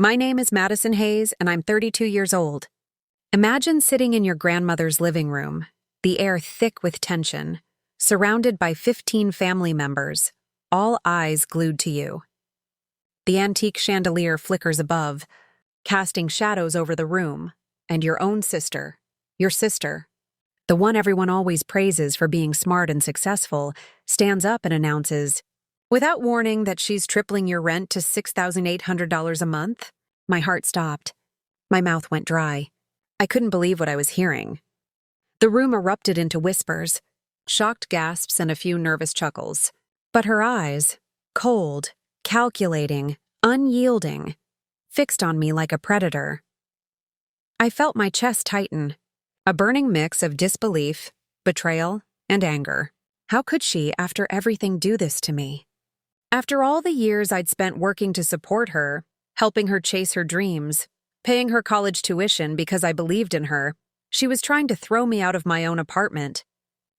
My name is Madison Hayes, and I'm 32 years old. Imagine sitting in your grandmother's living room, the air thick with tension, surrounded by 15 family members, all eyes glued to you. The antique chandelier flickers above, casting shadows over the room, and your own sister, your sister, the one everyone always praises for being smart and successful, stands up and announces, without warning, that she's tripling your rent to $6,800 a month. My heart stopped. My mouth went dry. I couldn't believe what I was hearing. The room erupted into whispers, shocked gasps, and a few nervous chuckles. But her eyes, cold, calculating, unyielding, fixed on me like a predator. I felt my chest tighten, a burning mix of disbelief, betrayal, and anger. How could she, after everything, do this to me? After all the years I'd spent working to support her, helping her chase her dreams, paying her college tuition because I believed in her, she was trying to throw me out of my own apartment.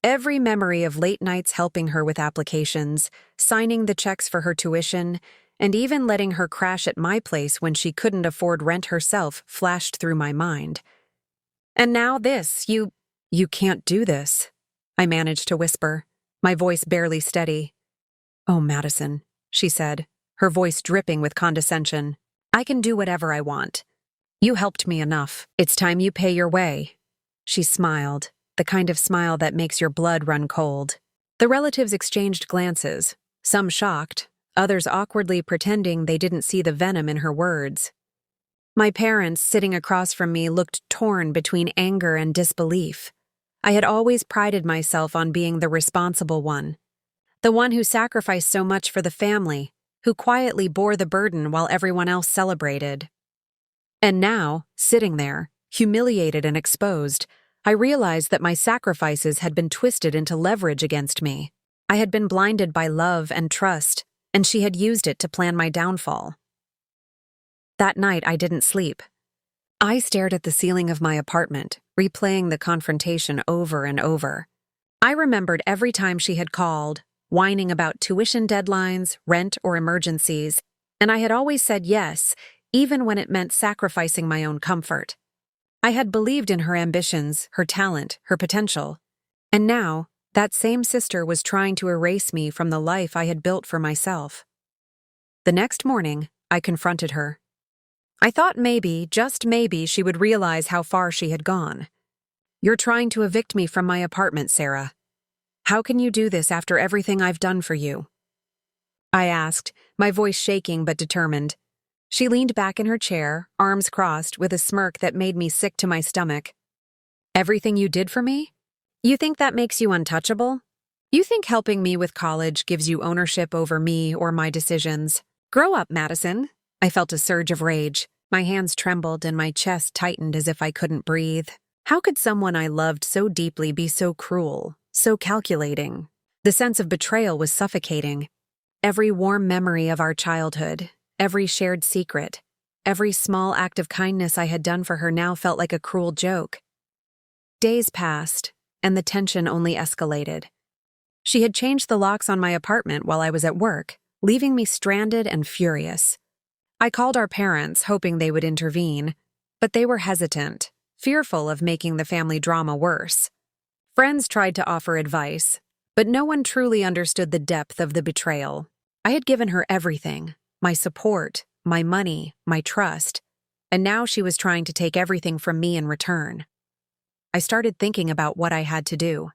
Every memory of late nights helping her with applications, signing the checks for her tuition, and even letting her crash at my place when she couldn't afford rent herself flashed through my mind. And now this, you can't do this, I managed to whisper, my voice barely steady. Oh, Madison, she said, her voice dripping with condescension. I can do whatever I want. You helped me enough. It's time you pay your way. She smiled, the kind of smile that makes your blood run cold. The relatives exchanged glances, some shocked, others awkwardly pretending they didn't see the venom in her words. My parents, sitting across from me, looked torn between anger and disbelief. I had always prided myself on being the responsible one, the one who sacrificed so much for the family, who quietly bore the burden while everyone else celebrated. And now, sitting there, humiliated and exposed, I realized that my sacrifices had been twisted into leverage against me. I had been blinded by love and trust, and she had used it to plan my downfall. That night, I didn't sleep. I stared at the ceiling of my apartment, replaying the confrontation over and over. I remembered every time she had called, whining about tuition deadlines, rent, or emergencies, and I had always said yes, even when it meant sacrificing my own comfort. I had believed in her ambitions, her talent, her potential. And now, that same sister was trying to erase me from the life I had built for myself. The next morning, I confronted her. I thought maybe, just maybe, she would realize how far she had gone. You're trying to evict me from my apartment, Sarah. How can you do this after everything I've done for you? I asked, my voice shaking but determined. She leaned back in her chair, arms crossed, with a smirk that made me sick to my stomach. Everything you did for me? You think that makes you untouchable? You think helping me with college gives you ownership over me or my decisions? Grow up, Madison. I felt a surge of rage. My hands trembled and my chest tightened as if I couldn't breathe. How could someone I loved so deeply be so cruel, so calculating? The sense of betrayal was suffocating. Every warm memory of our childhood, every shared secret, every small act of kindness I had done for her now felt like a cruel joke. Days passed, and the tension only escalated. She had changed the locks on my apartment while I was at work, leaving me stranded and furious. I called our parents, hoping they would intervene, but they were hesitant, fearful of making the family drama worse. Friends tried to offer advice, but no one truly understood the depth of the betrayal. I had given her everything, my support, my money, my trust, and now she was trying to take everything from me in return. I started thinking about what I had to do.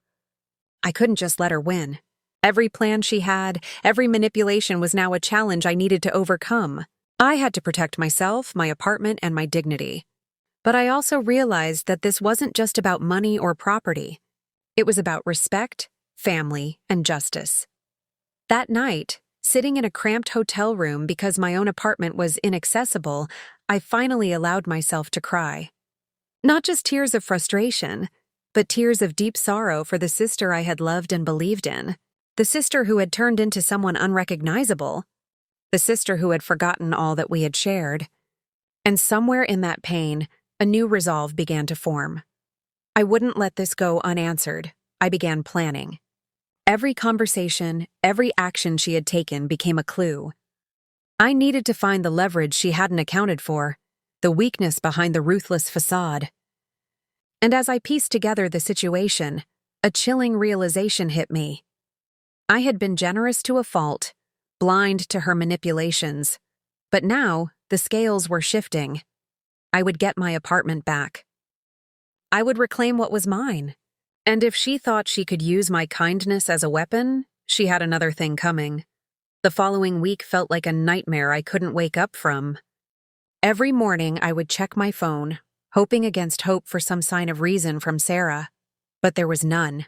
I couldn't just let her win. Every plan she had, every manipulation was now a challenge I needed to overcome. I had to protect myself, my apartment, and my dignity. But I also realized that this wasn't just about money or property. It was about respect, family, and justice. That night, sitting in a cramped hotel room because my own apartment was inaccessible, I finally allowed myself to cry. Not just tears of frustration, but tears of deep sorrow for the sister I had loved and believed in, the sister who had turned into someone unrecognizable, the sister who had forgotten all that we had shared. And somewhere in that pain, a new resolve began to form. I wouldn't let this go unanswered. I began planning. Every conversation, every action she had taken became a clue. I needed to find the leverage she hadn't accounted for, the weakness behind the ruthless facade. And as I pieced together the situation, a chilling realization hit me. I had been generous to a fault, blind to her manipulations, but now the scales were shifting. I would get my apartment back. I would reclaim what was mine. And if she thought she could use my kindness as a weapon, she had another thing coming. The following week felt like a nightmare I couldn't wake up from. Every morning I would check my phone, hoping against hope for some sign of reason from Sarah, but there was none.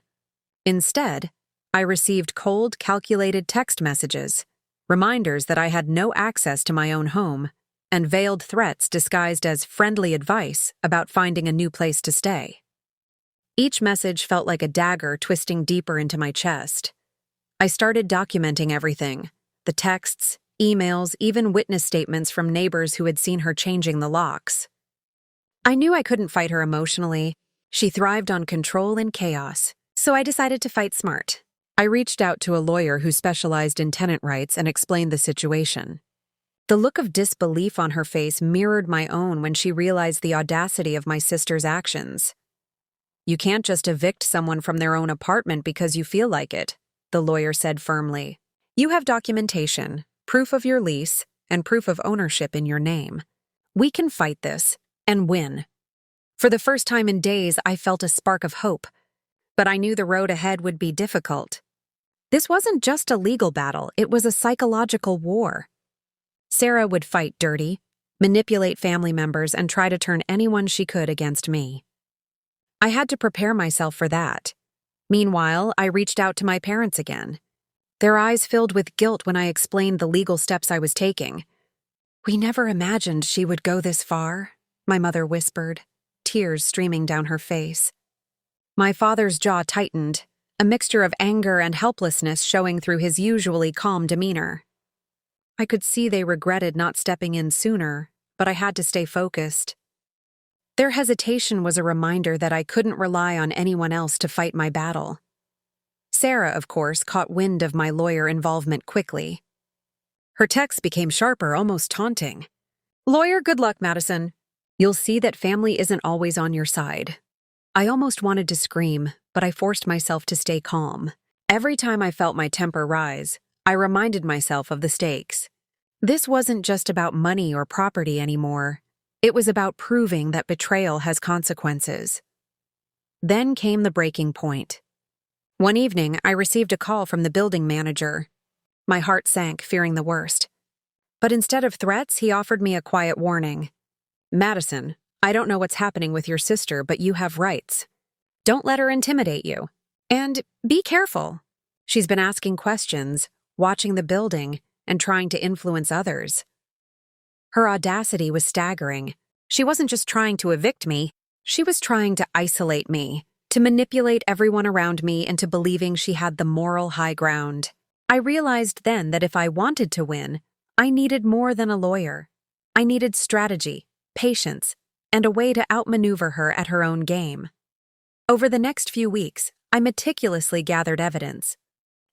Instead, I received cold, calculated text messages, reminders that I had no access to my own home, and veiled threats disguised as friendly advice about finding a new place to stay. Each message felt like a dagger twisting deeper into my chest. I started documenting everything: the texts, emails, even witness statements from neighbors who had seen her changing the locks. I knew I couldn't fight her emotionally. She thrived on control and chaos, so I decided to fight smart. I reached out to a lawyer who specialized in tenant rights and explained the situation. The look of disbelief on her face mirrored my own when she realized the audacity of my sister's actions. "You can't just evict someone from their own apartment because you feel like it," the lawyer said firmly. "You have documentation, proof of your lease, and proof of ownership in your name. We can fight this and win." For the first time in days, I felt a spark of hope, but I knew the road ahead would be difficult. This wasn't just a legal battle, it was a psychological war. Sarah would fight dirty, manipulate family members, and try to turn anyone she could against me. I had to prepare myself for that. Meanwhile, I reached out to my parents again. Their eyes filled with guilt when I explained the legal steps I was taking. "We never imagined she would go this far," my mother whispered, tears streaming down her face. My father's jaw tightened, a mixture of anger and helplessness showing through his usually calm demeanor. I could see they regretted not stepping in sooner, but I had to stay focused. Their hesitation was a reminder that I couldn't rely on anyone else to fight my battle. Sarah, of course, caught wind of my lawyer involvement quickly. Her texts became sharper, almost taunting. "Lawyer, good luck, Madison. You'll see that family isn't always on your side." I almost wanted to scream, but I forced myself to stay calm. Every time I felt my temper rise, I reminded myself of the stakes. This wasn't just about money or property anymore. It was about proving that betrayal has consequences. Then came the breaking point. One evening, I received a call from the building manager. My heart sank, fearing the worst. But instead of threats, he offered me a quiet warning. "Madison, I don't know what's happening with your sister, but you have rights. Don't let her intimidate you. And be careful. She's been asking questions, watching the building, and trying to influence others." Her audacity was staggering. She wasn't just trying to evict me, she was trying to isolate me, to manipulate everyone around me into believing she had the moral high ground. I realized then that if I wanted to win, I needed more than a lawyer. I needed strategy, patience, and a way to outmaneuver her at her own game. Over the next few weeks, I meticulously gathered evidence.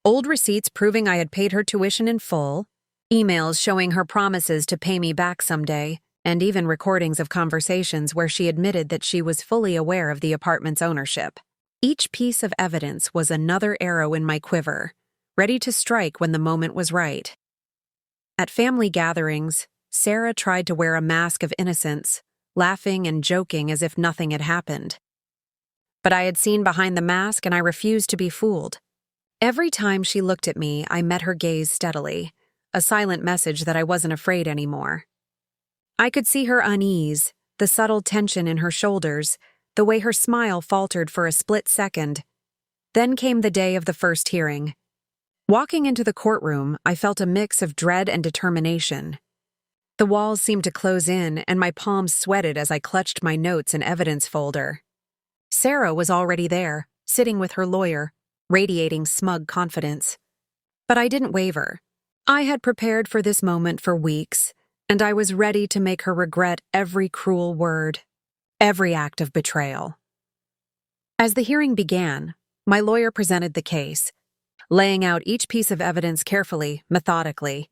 Old receipts proving I had paid her tuition in full, emails showing her promises to pay me back someday, and even recordings of conversations where she admitted that she was fully aware of the apartment's ownership. Each piece of evidence was another arrow in my quiver, ready to strike when the moment was right. At family gatherings, Sarah tried to wear a mask of innocence, laughing and joking as if nothing had happened. But I had seen behind the mask and I refused to be fooled. Every time she looked at me, I met her gaze steadily, a silent message that I wasn't afraid anymore. I could see her unease, the subtle tension in her shoulders, the way her smile faltered for a split second. Then came the day of the first hearing. Walking into the courtroom, I felt a mix of dread and determination. The walls seemed to close in, and my palms sweated as I clutched my notes and evidence folder. Sarah was already there, sitting with her lawyer, radiating smug confidence. But I didn't waver. I had prepared for this moment for weeks, and I was ready to make her regret every cruel word, every act of betrayal. As the hearing began, my lawyer presented the case, laying out each piece of evidence carefully, methodically.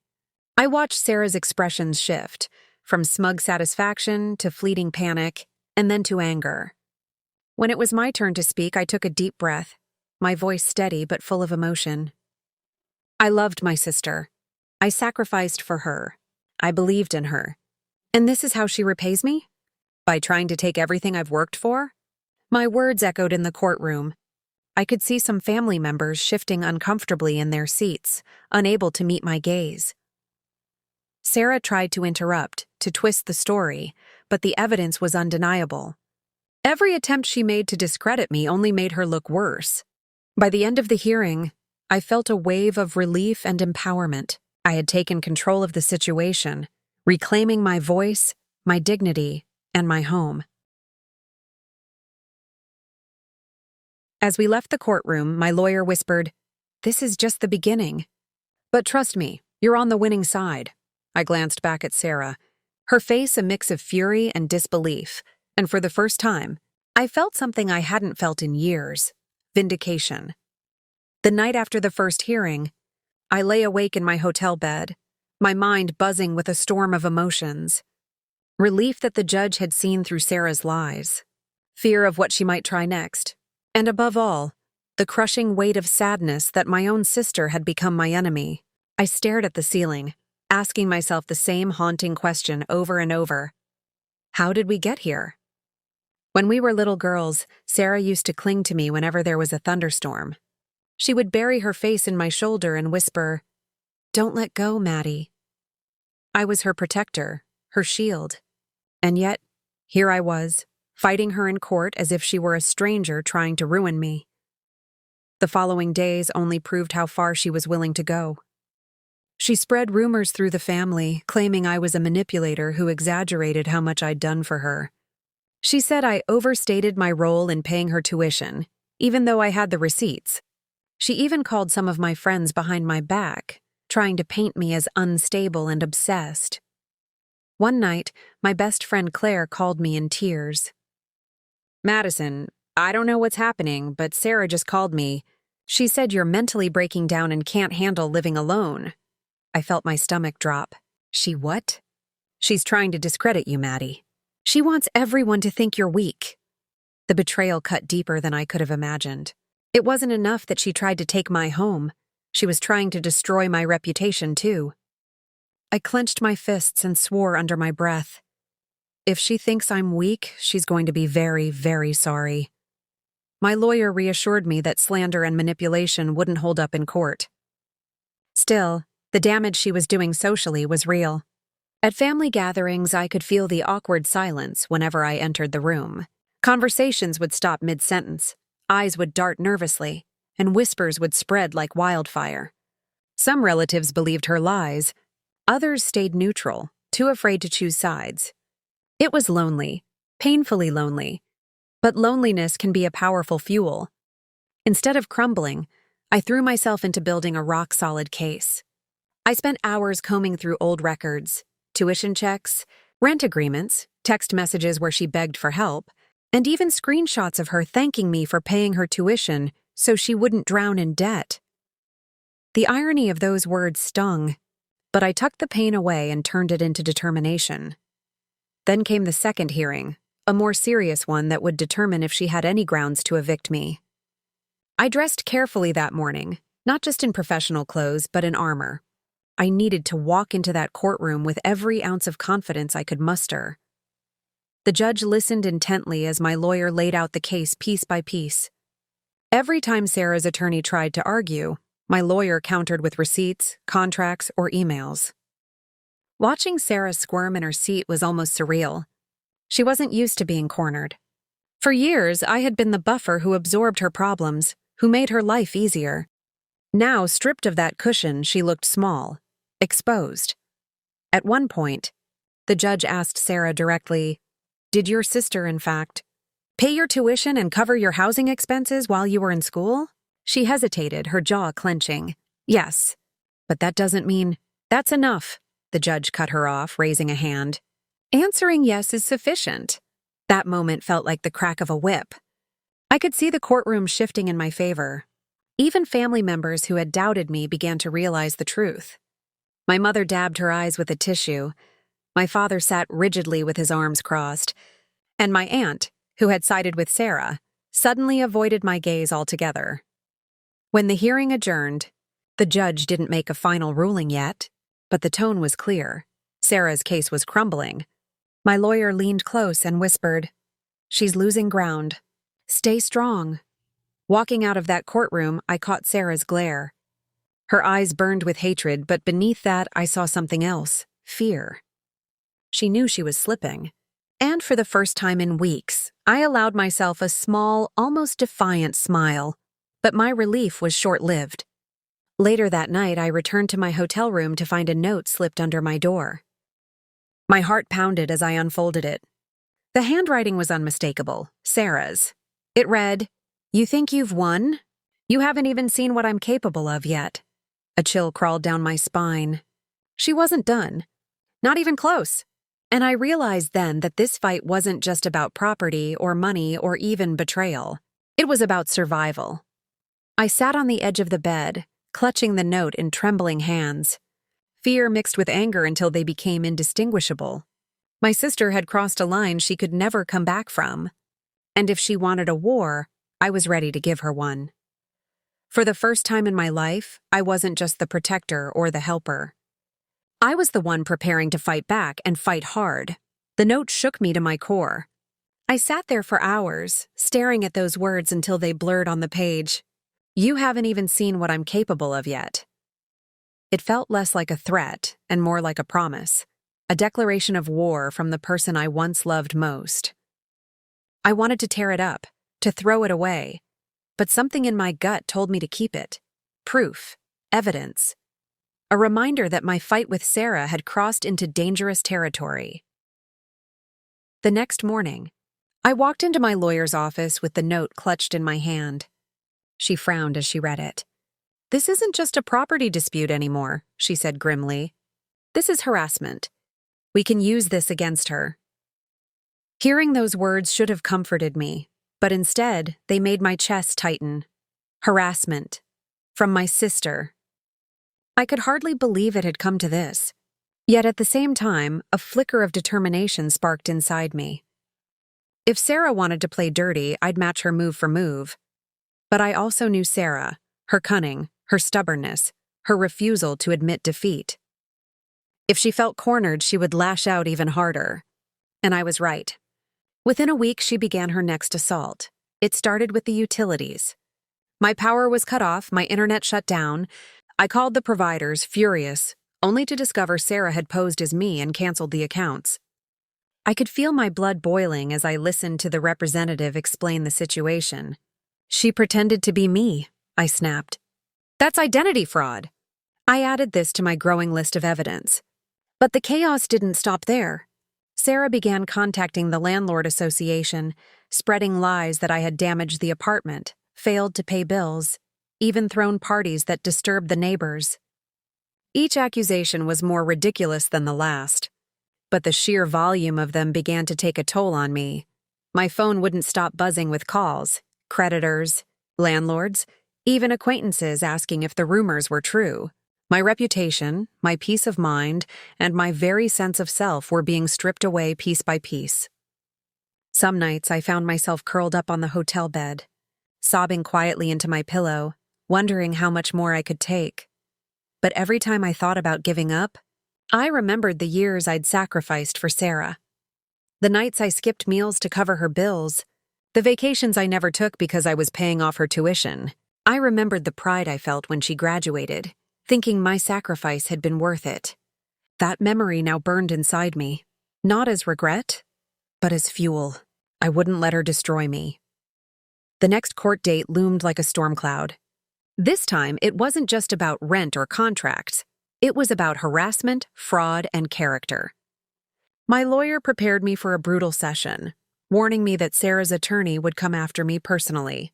I watched Sarah's expressions shift, from smug satisfaction to fleeting panic, and then to anger. When it was my turn to speak, I took a deep breath, my voice steady but full of emotion. I loved my sister. I sacrificed for her. I believed in her. And this is how she repays me? By trying to take everything I've worked for? My words echoed in the courtroom. I could see some family members shifting uncomfortably in their seats, unable to meet my gaze. Sarah tried to interrupt, to twist the story, but the evidence was undeniable. Every attempt she made to discredit me only made her look worse. By the end of the hearing, I felt a wave of relief and empowerment. I had taken control of the situation, reclaiming my voice, my dignity, and my home. As we left the courtroom, my lawyer whispered, "This is just the beginning. But trust me, you're on the winning side." I glanced back at Sarah, her face a mix of fury and disbelief, and for the first time, I felt something I hadn't felt in years: vindication. The night after the first hearing, I lay awake in my hotel bed, my mind buzzing with a storm of emotions. Relief that the judge had seen through Sarah's lies, fear of what she might try next, and above all, the crushing weight of sadness that my own sister had become my enemy. I stared at the ceiling, asking myself the same haunting question over and over. How did we get here? When we were little girls, Sarah used to cling to me whenever there was a thunderstorm. She would bury her face in my shoulder and whisper, "Don't let go, Maddie." I was her protector, her shield. And yet, here I was, fighting her in court as if she were a stranger trying to ruin me. The following days only proved how far she was willing to go. She spread rumors through the family, claiming I was a manipulator who exaggerated how much I'd done for her. She said I overstated my role in paying her tuition, even though I had the receipts. She even called some of my friends behind my back, trying to paint me as unstable and obsessed. One night, my best friend Claire called me in tears. "Madison, I don't know what's happening, but Sarah just called me. She said you're mentally breaking down and can't handle living alone." I felt my stomach drop. She what? "She's trying to discredit you, Maddie. She wants everyone to think you're weak." The betrayal cut deeper than I could have imagined. It wasn't enough that she tried to take my home. She was trying to destroy my reputation, too. I clenched my fists and swore under my breath. If she thinks I'm weak, she's going to be very, very sorry. My lawyer reassured me that slander and manipulation wouldn't hold up in court. Still, the damage she was doing socially was real. At family gatherings, I could feel the awkward silence whenever I entered the room. Conversations would stop mid-sentence, eyes would dart nervously, and whispers would spread like wildfire. Some relatives believed her lies. Others stayed neutral, too afraid to choose sides. It was lonely, painfully lonely. But loneliness can be a powerful fuel. Instead of crumbling, I threw myself into building a rock-solid case. I spent hours combing through old records, tuition checks, rent agreements, text messages where she begged for help, and even screenshots of her thanking me for paying her tuition so she wouldn't drown in debt. The irony of those words stung, but I tucked the pain away and turned it into determination. Then came the second hearing, a more serious one that would determine if she had any grounds to evict me. I dressed carefully that morning, not just in professional clothes, but in armor. I needed to walk into that courtroom with every ounce of confidence I could muster. The judge listened intently as my lawyer laid out the case piece by piece. Every time Sarah's attorney tried to argue, my lawyer countered with receipts, contracts, or emails. Watching Sarah squirm in her seat was almost surreal. She wasn't used to being cornered. For years, I had been the buffer who absorbed her problems, who made her life easier. Now, stripped of that cushion, she looked small, exposed. At one point, the judge asked Sarah directly, "Did your sister, in fact, pay your tuition and cover your housing expenses while you were in school?" She hesitated, her jaw clenching. "Yes, but that doesn't mean—" "That's enough," the judge cut her off, raising a hand. "Answering yes is sufficient." That moment felt like the crack of a whip. I could see the courtroom shifting in my favor. Even family members who had doubted me began to realize the truth. My mother dabbed her eyes with a tissue. My father sat rigidly with his arms crossed. And my aunt, who had sided with Sarah, suddenly avoided my gaze altogether. When the hearing adjourned, the judge didn't make a final ruling yet, but the tone was clear. Sarah's case was crumbling. My lawyer leaned close and whispered, "She's losing ground. Stay strong." Walking out of that courtroom, I caught Sarah's glare. Her eyes burned with hatred, but beneath that I saw something else, fear. She knew she was slipping. And for the first time in weeks, I allowed myself a small, almost defiant smile, but my relief was short-lived. Later that night, I returned to my hotel room to find a note slipped under my door. My heart pounded as I unfolded it. The handwriting was unmistakable, Sarah's. It read, "You think you've won? You haven't even seen what I'm capable of yet." A chill crawled down my spine. She wasn't done. Not even close. And I realized then that this fight wasn't just about property or money or even betrayal. It was about survival. I sat on the edge of the bed, clutching the note in trembling hands. Fear mixed with anger until they became indistinguishable. My sister had crossed a line she could never come back from. And if she wanted a war, I was ready to give her one. For the first time in my life, I wasn't just the protector or the helper. I was the one preparing to fight back and fight hard. The note shook me to my core. I sat there for hours, staring at those words until they blurred on the page. "You haven't even seen what I'm capable of yet." It felt less like a threat and more like a promise, a declaration of war from the person I once loved most. I wanted to tear it up, to throw it away, but something in my gut told me to keep it. Proof, evidence. A reminder that my fight with Sarah had crossed into dangerous territory. The next morning, I walked into my lawyer's office with the note clutched in my hand. She frowned as she read it. "This isn't just a property dispute anymore," she said grimly. "This is harassment. We can use this against her." Hearing those words should have comforted me, but instead, they made my chest tighten. Harassment. From my sister. I could hardly believe it had come to this. Yet at the same time, a flicker of determination sparked inside me. If Sarah wanted to play dirty, I'd match her move for move. But I also knew Sarah, her cunning, her stubbornness, her refusal to admit defeat. If she felt cornered, she would lash out even harder. And I was right. Within a week, she began her next assault. It started with the utilities. My power was cut off, my internet shut down. I called the providers, furious, only to discover Sarah had posed as me and canceled the accounts. I could feel my blood boiling as I listened to the representative explain the situation. "She pretended to be me," I snapped. "That's identity fraud." I added this to my growing list of evidence. But the chaos didn't stop there. Sarah began contacting the landlord association, spreading lies that I had damaged the apartment, failed to pay bills, even thrown parties that disturbed the neighbors. Each accusation was more ridiculous than the last, but the sheer volume of them began to take a toll on me. My phone wouldn't stop buzzing with calls, creditors, landlords, even acquaintances asking if the rumors were true. My reputation, my peace of mind, and my very sense of self were being stripped away piece by piece. Some nights I found myself curled up on the hotel bed, sobbing quietly into my pillow, wondering how much more I could take. But every time I thought about giving up, I remembered the years I'd sacrificed for Sarah. The nights I skipped meals to cover her bills, the vacations I never took because I was paying off her tuition. I remembered the pride I felt when she graduated, thinking my sacrifice had been worth it. That memory now burned inside me, not as regret, but as fuel. I wouldn't let her destroy me. The next court date loomed like a storm cloud. This time, it wasn't just about rent or contracts. It was about harassment, fraud, and character. My lawyer prepared me for a brutal session, warning me that Sarah's attorney would come after me personally,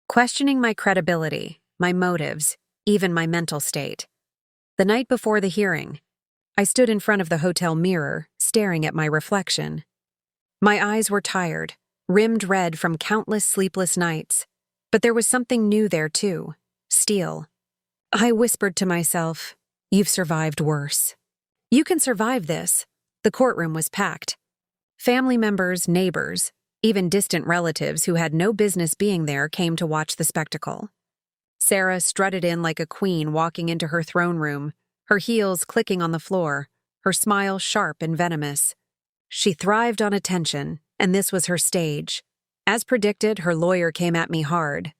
questioning my credibility, my motives, even my mental state. The night before the hearing, I stood in front of the hotel mirror, staring at my reflection. My eyes were tired, rimmed red from countless sleepless nights, but there was something new there too. Steel. I whispered to myself, You've survived worse. You can survive this. The courtroom was packed. Family members, neighbors, even distant relatives who had no business being there came to watch the spectacle. Sarah strutted in like a queen walking into her throne room, her heels clicking on the floor, her smile sharp and venomous. She thrived on attention, and this was her stage. As predicted, her lawyer came at me hard.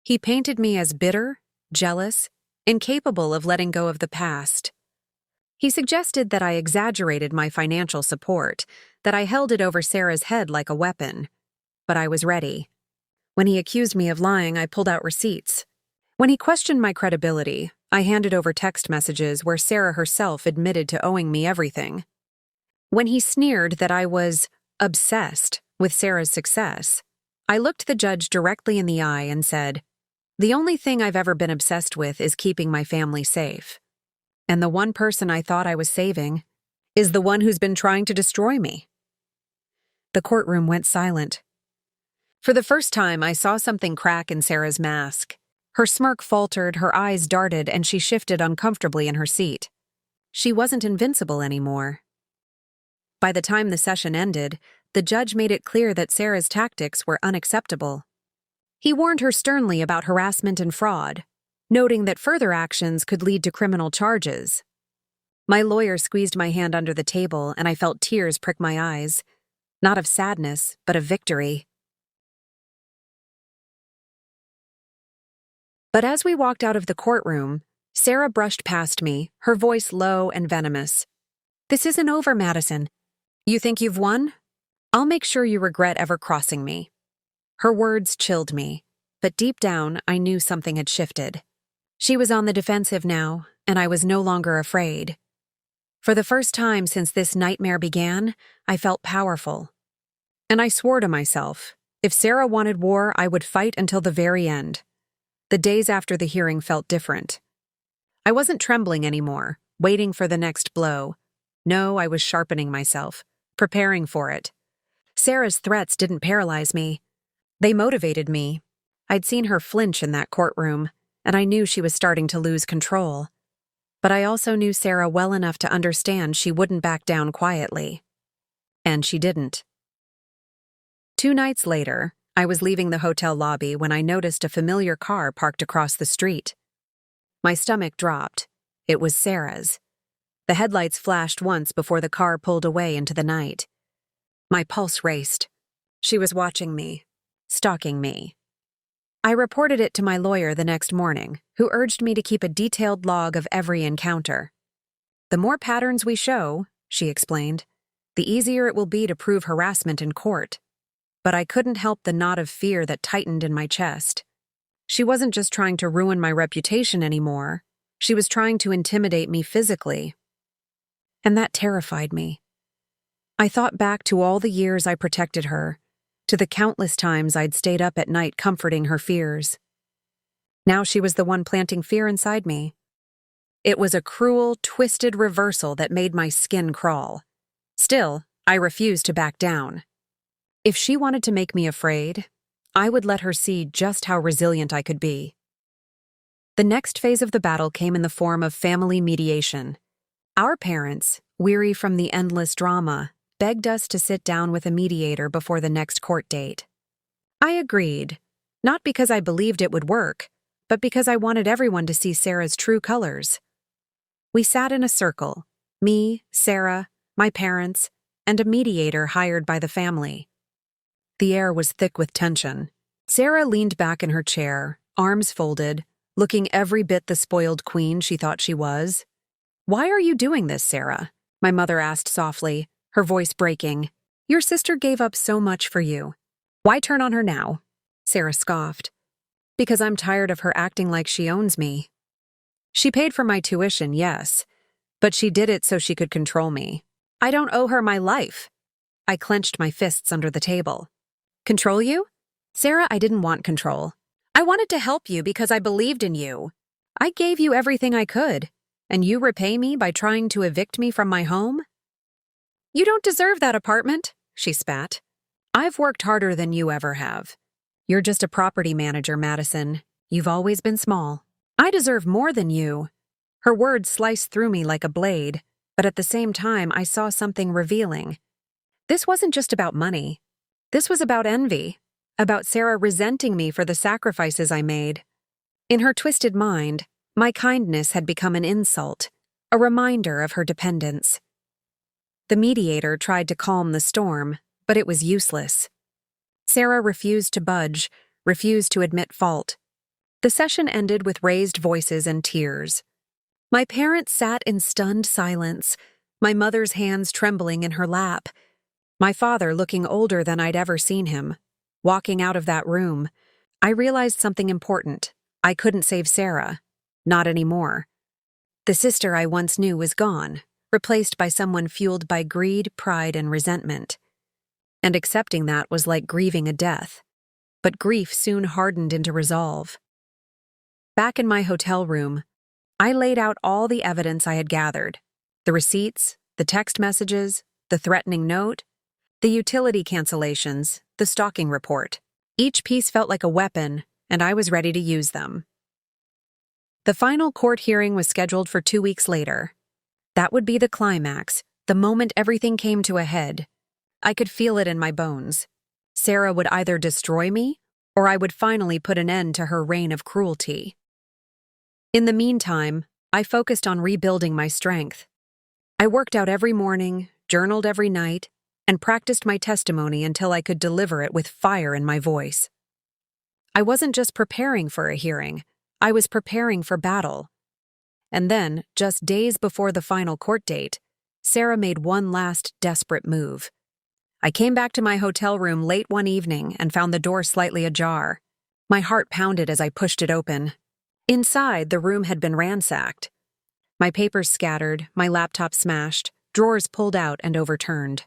He painted me as bitter, jealous, incapable of letting go of the past. He suggested that I exaggerated my financial support, that I held it over Sarah's head like a weapon. But I was ready. When he accused me of lying, I pulled out receipts. When he questioned my credibility, I handed over text messages where Sarah herself admitted to owing me everything. When he sneered that I was obsessed with Sarah's success, I looked the judge directly in the eye and said, "The only thing I've ever been obsessed with is keeping my family safe. And the one person I thought I was saving is the one who's been trying to destroy me." The courtroom went silent. For the first time, I saw something crack in Sarah's mask. Her smirk faltered, her eyes darted, and she shifted uncomfortably in her seat. She wasn't invincible anymore. By the time the session ended, the judge made it clear that Sarah's tactics were unacceptable. He warned her sternly about harassment and fraud, noting that further actions could lead to criminal charges. My lawyer squeezed my hand under the table, and I felt tears prick my eyes, not of sadness, but of victory. But as we walked out of the courtroom, Sarah brushed past me, her voice low and venomous. "This isn't over, Madison. You think you've won? I'll make sure you regret ever crossing me." Her words chilled me, but deep down I knew something had shifted. She was on the defensive now, and I was no longer afraid. For the first time since this nightmare began, I felt powerful. And I swore to myself, if Sarah wanted war, I would fight until the very end. The days after the hearing felt different. I wasn't trembling anymore, waiting for the next blow. No, I was sharpening myself, preparing for it. Sarah's threats didn't paralyze me. They motivated me. I'd seen her flinch in that courtroom, and I knew she was starting to lose control. But I also knew Sarah well enough to understand she wouldn't back down quietly. And she didn't. 2 nights later, I was leaving the hotel lobby when I noticed a familiar car parked across the street. My stomach dropped. It was Sarah's. The headlights flashed once before the car pulled away into the night. My pulse raced. She was watching me, stalking me. I reported it to my lawyer the next morning, who urged me to keep a detailed log of every encounter. "The more patterns we show," she explained, "the easier it will be to prove harassment in court." But I couldn't help the knot of fear that tightened in my chest. She wasn't just trying to ruin my reputation anymore. She was trying to intimidate me physically. And that terrified me. I thought back to all the years I protected her, to the countless times I'd stayed up at night comforting her fears. Now she was the one planting fear inside me. It was a cruel, twisted reversal that made my skin crawl. Still, I refused to back down. If she wanted to make me afraid, I would let her see just how resilient I could be. The next phase of the battle came in the form of family mediation. Our parents, weary from the endless drama, begged us to sit down with a mediator before the next court date. I agreed, not because I believed it would work, but because I wanted everyone to see Sarah's true colors. We sat in a circle, me, Sarah, my parents, and a mediator hired by the family. The air was thick with tension. Sarah leaned back in her chair, arms folded, looking every bit the spoiled queen she thought she was. "Why are you doing this, Sarah?" my mother asked softly, her voice breaking. "Your sister gave up so much for you. Why turn on her now?" Sarah scoffed. "Because I'm tired of her acting like she owns me. She paid for my tuition, yes, but she did it so she could control me. I don't owe her my life." I clenched my fists under the table. "Control you? Sarah, I didn't want control. I wanted to help you because I believed in you. I gave you everything I could, and you repay me by trying to evict me from my home? You don't deserve that apartment," she spat. "I've worked harder than you ever have. You're just a property manager, Madison. You've always been small. I deserve more than you." Her words sliced through me like a blade, but at the same time I saw something revealing. This wasn't just about money. This was about envy, about Sarah resenting me for the sacrifices I made. In her twisted mind, my kindness had become an insult, a reminder of her dependence. The mediator tried to calm the storm, but it was useless. Sarah refused to budge, refused to admit fault. The session ended with raised voices and tears. My parents sat in stunned silence, my mother's hands trembling in her lap. My father looking older than I'd ever seen him. Walking out of that room, I realized something important. I couldn't save Sarah. Not anymore. The sister I once knew was gone, replaced by someone fueled by greed, pride, and resentment. And accepting that was like grieving a death. But grief soon hardened into resolve. Back in my hotel room, I laid out all the evidence I had gathered. The receipts, the text messages, the threatening note, the utility cancellations, the stalking report. Each piece felt like a weapon, and I was ready to use them. The final court hearing was scheduled for 2 weeks later. That would be the climax, the moment everything came to a head. I could feel it in my bones. Sarah would either destroy me, or I would finally put an end to her reign of cruelty. In the meantime, I focused on rebuilding my strength. I worked out every morning, journaled every night, and practiced my testimony until I could deliver it with fire in my voice. I wasn't just preparing for a hearing, I was preparing for battle. And then, just days before the final court date, Sarah made one last desperate move. I came back to my hotel room late one evening and found the door slightly ajar. My heart pounded as I pushed it open. Inside, the room had been ransacked. My papers scattered, my laptop smashed, drawers pulled out and overturned.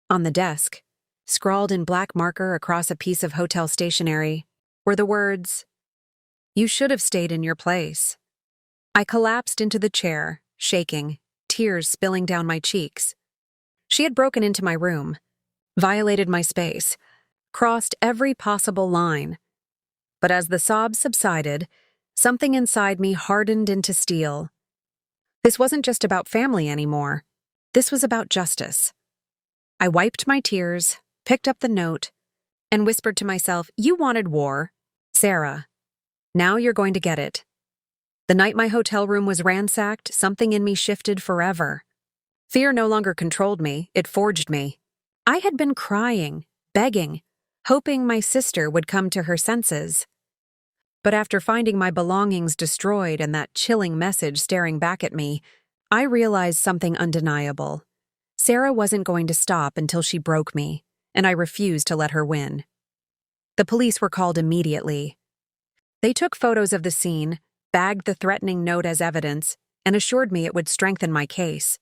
On the desk, scrawled in black marker across a piece of hotel stationery, were the words, "You should have stayed in your place." I collapsed into the chair, shaking, tears spilling down my cheeks. She had broken into my room, violated my space, crossed every possible line. But as the sobs subsided, something inside me hardened into steel. This wasn't just about family anymore. This was about justice. I wiped my tears, picked up the note, and whispered to myself, "You wanted war, Sarah. Now you're going to get it." The night my hotel room was ransacked, something in me shifted forever. Fear no longer controlled me, it forged me. I had been crying, begging, hoping my sister would come to her senses. But after finding my belongings destroyed and that chilling message staring back at me, I realized something undeniable. Sarah wasn't going to stop until she broke me, and I refused to let her win. The police were called immediately. They took photos of the scene, bagged the threatening note as evidence, and assured me it would strengthen my case.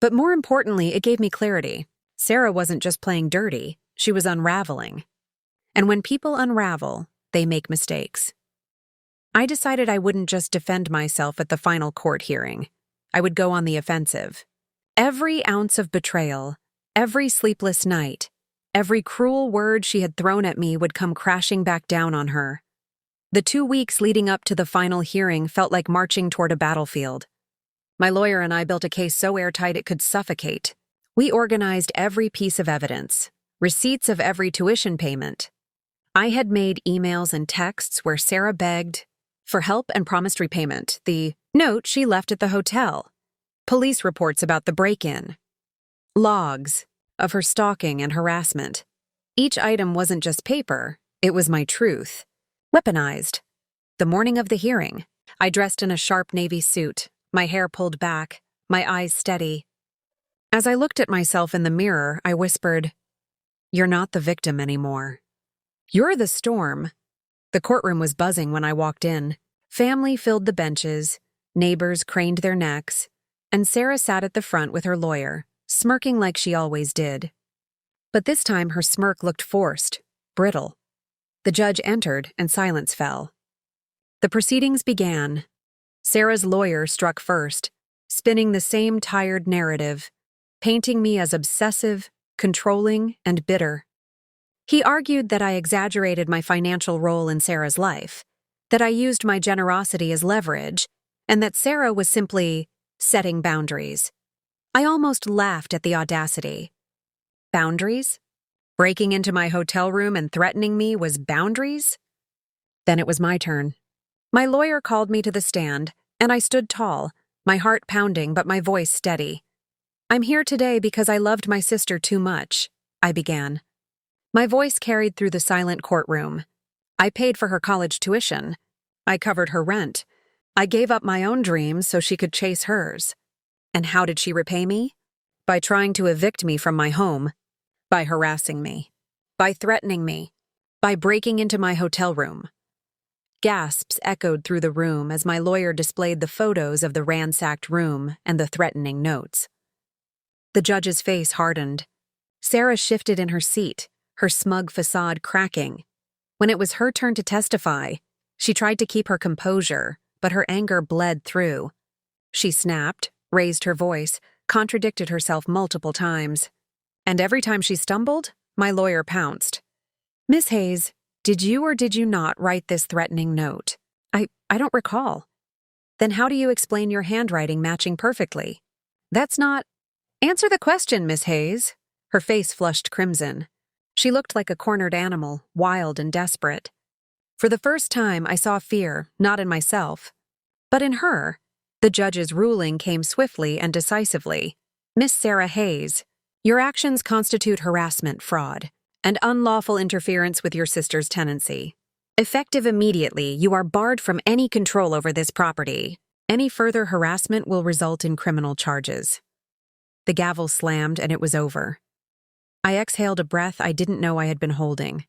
But more importantly, it gave me clarity. Sarah wasn't just playing dirty, she was unraveling. And when people unravel, they make mistakes. I decided I wouldn't just defend myself at the final court hearing. I would go on the offensive. Every ounce of betrayal, every sleepless night, every cruel word she had thrown at me would come crashing back down on her. The 2 weeks leading up to the final hearing felt like marching toward a battlefield. My lawyer and I built a case so airtight it could suffocate. We organized every piece of evidence, receipts of every tuition payment. I had made emails and texts where Sarah begged for help and promised repayment, the note she left at the hotel, police reports about the break-in, logs of her stalking and harassment. Each item wasn't just paper, it was my truth. Weaponized. The morning of the hearing, I dressed in a sharp navy suit, my hair pulled back, my eyes steady. As I looked at myself in the mirror, I whispered, "You're not the victim anymore. You're the storm." The courtroom was buzzing when I walked in. Family filled the benches, neighbors craned their necks, and Sarah sat at the front with her lawyer, smirking like she always did. But this time her smirk looked forced, brittle. The judge entered and silence fell. The proceedings began. Sarah's lawyer struck first, spinning the same tired narrative, painting me as obsessive, controlling, and bitter. He argued that I exaggerated my financial role in Sarah's life, that I used my generosity as leverage, and that Sarah was simply setting boundaries. I almost laughed at the audacity. Boundaries? Breaking into my hotel room and threatening me was boundaries? Then it was my turn. My lawyer called me to the stand, and I stood tall, my heart pounding but my voice steady. "I'm here today because I loved my sister too much," I began. My voice carried through the silent courtroom. I paid for her college tuition. I covered her rent. I gave up my own dreams so she could chase hers. And how did she repay me? By trying to evict me from my home, by harassing me, by threatening me, by breaking into my hotel room. Gasps echoed through the room as my lawyer displayed the photos of the ransacked room and the threatening notes. The judge's face hardened. Sarah shifted in her seat, her smug facade cracking. When it was her turn to testify, she tried to keep her composure, but her anger bled through. She snapped, raised her voice, contradicted herself multiple times. And every time she stumbled, my lawyer pounced. "Miss Hayes, did you or did you not write this threatening note?" I don't recall." "Then how do you explain your handwriting matching perfectly?" "That's not—" "Answer the question, Miss Hayes." Her face flushed crimson. She looked like a cornered animal, wild and desperate. For the first time, I saw fear, not in myself, but in her. The judge's ruling came swiftly and decisively. "Miss Sarah Hayes, your actions constitute harassment, fraud, and unlawful interference with your sister's tenancy. Effective immediately, you are barred from any control over this property. Any further harassment will result in criminal charges." The gavel slammed and it was over. I exhaled a breath I didn't know I had been holding.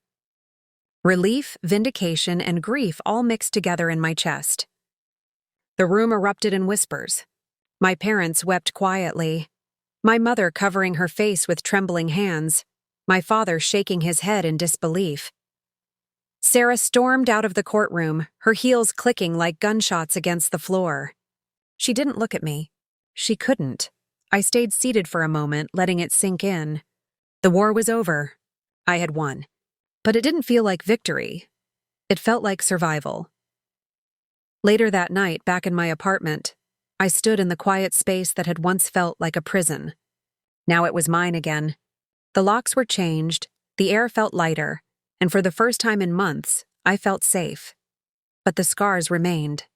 Relief, vindication, and grief all mixed together in my chest. The room erupted in whispers. My parents wept quietly, my mother covering her face with trembling hands, my father shaking his head in disbelief. Sarah stormed out of the courtroom, her heels clicking like gunshots against the floor. She didn't look at me. She couldn't. I stayed seated for a moment, letting it sink in. The war was over. I had won. But it didn't feel like victory. It felt like survival. Later that night, back in my apartment, I stood in the quiet space that had once felt like a prison. Now it was mine again. The locks were changed, the air felt lighter, and for the first time in months, I felt safe. But the scars remained.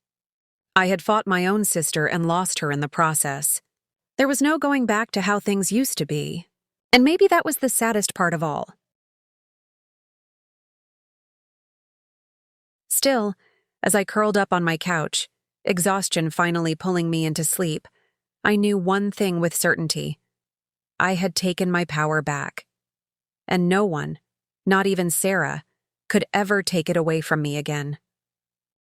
I had fought my own sister and lost her in the process. There was no going back to how things used to be. And maybe that was the saddest part of all. Still, as I curled up on my couch, exhaustion finally pulling me into sleep, I knew one thing with certainty. I had taken my power back. And no one, not even Sarah, could ever take it away from me again.